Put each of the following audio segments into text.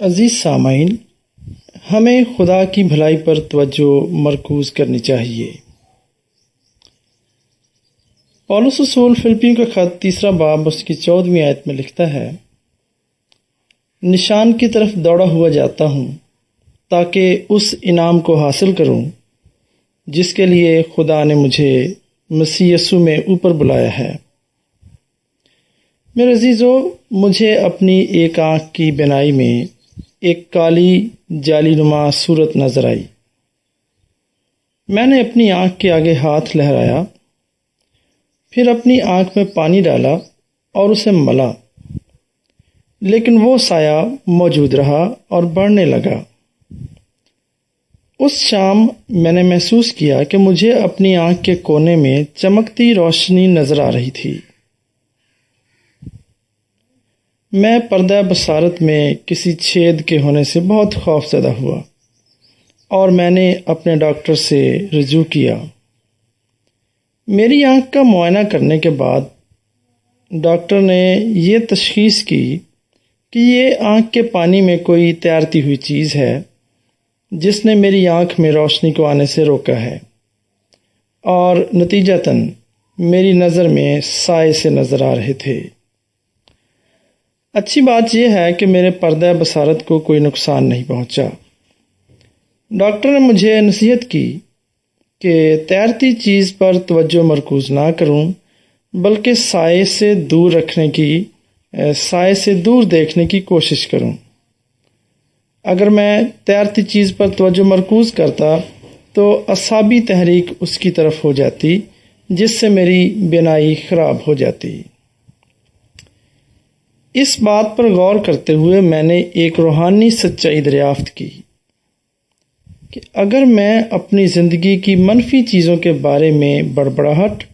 عزیز سامعین، ہمیں خدا کی بھلائی پر توجہ مرکوز کرنی چاہیے۔ پولس رسول فلپیوں کا خط 3 باب اس کی 14ویں آیت میں لکھتا ہے، نشان کی طرف دوڑا ہوا جاتا ہوں تاکہ اس انعام کو حاصل کروں جس کے لیے خدا نے مجھے مسیح یسوع میں اوپر بلایا ہے۔ میرے عزیزو، مجھے اپنی ایک آنکھ کی بینائی میں ایک کالی جالی نما صورت نظر آئی۔ میں نے اپنی آنکھ کے آگے ہاتھ لہرایا، پھر اپنی آنکھ میں پانی ڈالا اور اسے ملا، لیکن وہ سایہ موجود رہا اور بڑھنے لگا۔ اس شام میں نے محسوس کیا کہ مجھے اپنی آنکھ کے کونے میں چمکتی روشنی نظر آ رہی تھی۔ میں پردہ بصارت میں کسی چھید کے ہونے سے بہت خوف زدہ ہوا اور میں نے اپنے ڈاکٹر سے رجوع کیا۔ میری آنکھ کا معائنہ کرنے کے بعد ڈاکٹر نے یہ تشخیص کی کہ یہ آنکھ کے پانی میں کوئی تیرتی ہوئی چیز ہے جس نے میری آنکھ میں روشنی کو آنے سے روکا ہے، اور نتیجتاً میری نظر میں سائے سے نظر آ رہے تھے۔ اچھی بات یہ ہے کہ میرے پردہ بصارت کو کوئی نقصان نہیں پہنچا۔ ڈاکٹر نے مجھے نصیحت کی کہ تیرتی چیز پر توجہ مرکوز نہ کروں، بلکہ سائے سے دور دیکھنے کی کوشش کروں۔ اگر میں تیرتی چیز پر توجہ مرکوز کرتا تو اعصابی تحریک اس کی طرف ہو جاتی، جس سے میری بینائی خراب ہو جاتی۔ اس بات پر غور کرتے ہوئے میں نے ایک روحانی سچائی دریافت کی کہ اگر میں اپنی زندگی کی منفی چیزوں کے بارے میں بڑبڑاہٹ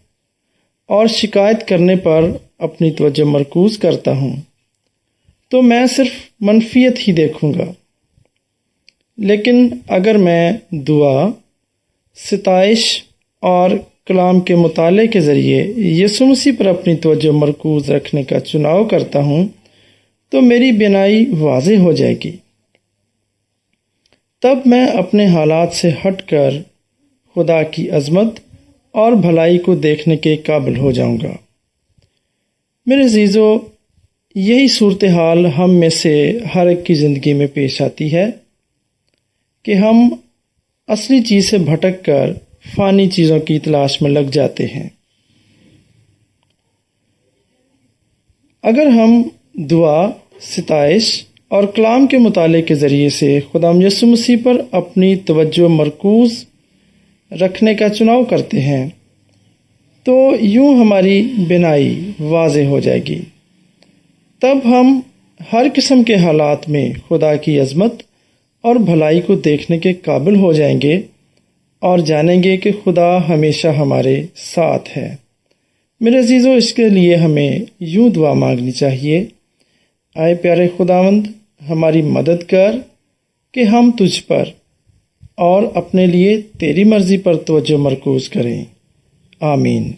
اور شکایت کرنے پر اپنی توجہ مرکوز کرتا ہوں تو میں صرف منفیت ہی دیکھوں گا، لیکن اگر میں دعا، ستائش اور کلام کے مطالعے کے ذریعے یسوع مسیح پر اپنی توجہ مرکوز رکھنے کا چناؤ کرتا ہوں تو میری بینائی واضح ہو جائے گی۔ تب میں اپنے حالات سے ہٹ کر خدا کی عظمت اور بھلائی کو دیکھنے کے قابل ہو جاؤں گا۔ میرے عزیزو، یہی صورتحال ہم میں سے ہر ایک کی زندگی میں پیش آتی ہے کہ ہم اصلی چیز سے بھٹک کر فانی چیزوں کی تلاش میں لگ جاتے ہیں۔ اگر ہم دعا، ستائش اور کلام کے مطالعے کے ذریعے سے خدا یسوع مسیح پر اپنی توجہ مرکوز رکھنے کا چناؤ کرتے ہیں تو یوں ہماری بینائی واضح ہو جائے گی۔ تب ہم ہر قسم کے حالات میں خدا کی عظمت اور بھلائی کو دیکھنے کے قابل ہو جائیں گے اور جانیں گے کہ خدا ہمیشہ ہمارے ساتھ ہے۔ میرے عزیزو، اس کے لیے ہمیں یوں دعا مانگنی چاہیے، اے پیارے خداوند، ہماری مدد کر کہ ہم تجھ پر اور اپنے لیے تیری مرضی پر توجہ مرکوز کریں۔ آمین۔